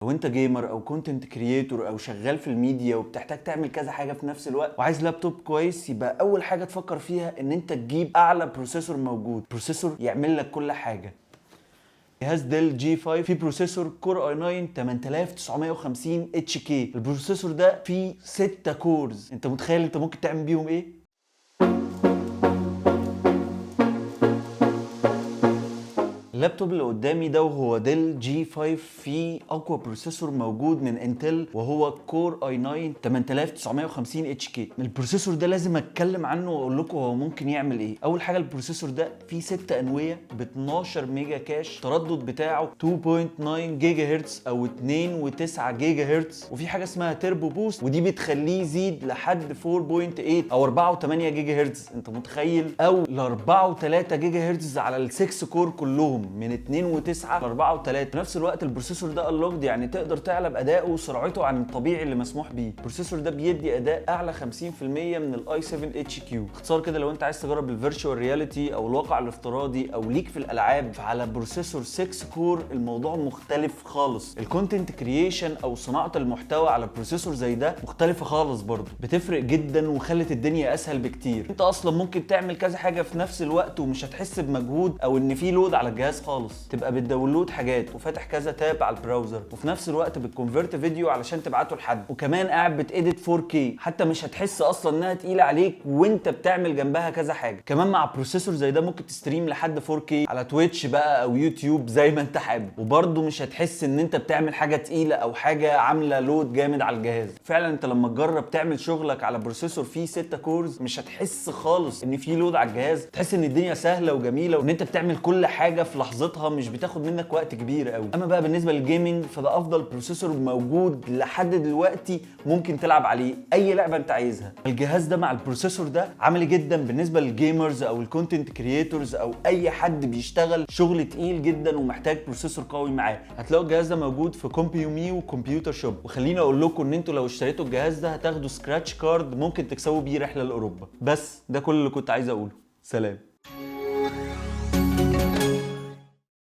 لو انت جيمر او كونتنت كرييتور او شغال في الميديا وبتحتاج تعمل كذا حاجه في نفس الوقت وعايز لابتوب كويس، يبقى اول حاجه تفكر فيها ان انت تجيب اعلى بروسيسور موجود، بروسيسور يعمل لك كل حاجه. جهاز ديل جي 5 فيه بروسيسور كور اي 9 8950 اتش كي. البروسيسور ده فيه 6 كورز. انت متخيل انت ممكن تعمل بيهم ايه؟ اللابتوب اللي قدامي ده وهو ديل جي 5 فيه اقوى بروسيسور موجود من انتل، وهو كور اي 9 8950 اتش كي. البروسيسور ده لازم اتكلم عنه واقول لكم هو ممكن يعمل ايه. اول حاجه البروسيسور ده فيه 6 انويه ب 12 ميجا كاش، التردد بتاعه 2.9 جيجا هرتز او 2.9 جيجا هرتز، وفي حاجه اسمها تيربو بوست ودي ببتخليه يزيد لحد 4.8 او 4.8 جيجا هرتز. انت متخيل؟ او ل 4.3 جيجا هرتز على ال6 كور كلهم من 2.9 ل 4.3. في نفس الوقت البروسيسور ده انلوكد، يعني تقدر تعلى بادائه وسرعته عن الطبيعي اللي مسموح بيه. البروسيسور ده بيدي اداء اعلى 50% من الاي 7 اتش كيو. باختصار كده لو انت عايز تجرب الفيرتشوال رياليتي او الواقع الافتراضي او ليك في الالعاب، فعلى بروسيسور 6 كور الموضوع مختلف خالص. الكونتنت كرييشن او صناعه المحتوى على بروسيسور زي ده مختلفه خالص برضه، بتفرق جدا وخلت الدنيا اسهل بكتير. انت اصلا ممكن تعمل كذا حاجه في نفس الوقت ومش هتحس بمجهود او ان في لود على الجهاز خالص. تبقى بتداونلود حاجات وفاتح كذا تاب على البراوزر، وفي نفس الوقت بتكونفرت فيديو علشان تبعته لحد، وكمان قاعد بتedit 4K. حتى مش هتحس اصلا انها تقيله عليك وانت بتعمل جنبها كذا حاجه. كمان مع بروسيسور زي ده ممكن تستريم لحد 4K على تويتش بقى او يوتيوب زي ما انت حابب، وبرده مش هتحس ان انت بتعمل حاجه تقيله او حاجه عامله لود جامد على الجهاز. فعلا انت لما تجرب تعمل شغلك على بروسيسور فيه 6 كورز مش هتحس خالص ان في لود على الجهاز، تحس ان الدنيا سهله وجميله وان انت بتعمل كل حاجه في لحظتها، مش بتاخد منك وقت كبير قوي. اما بقى بالنسبه للجيمنج فده افضل بروسيسور موجود لحد دلوقتي، ممكن تلعب عليه اي لعبه انت عايزها. الجهاز ده مع البروسيسور ده عملي جدا بالنسبه للجيمرز او الكونتنت كرييتورز او اي حد بيشتغل شغل تقيل جدا ومحتاج بروسيسور قوي معاه. هتلاقوا الجهاز ده موجود في كومبيومي وكمبيوتر شوب. وخليني اقول لكم ان انتوا لو اشتريتوا الجهاز ده هتاخدوا سكراتش كارد ممكن تكسبوا بيه رحله لاوروبا. بس ده كل اللي كنت عايز اقوله. سلام.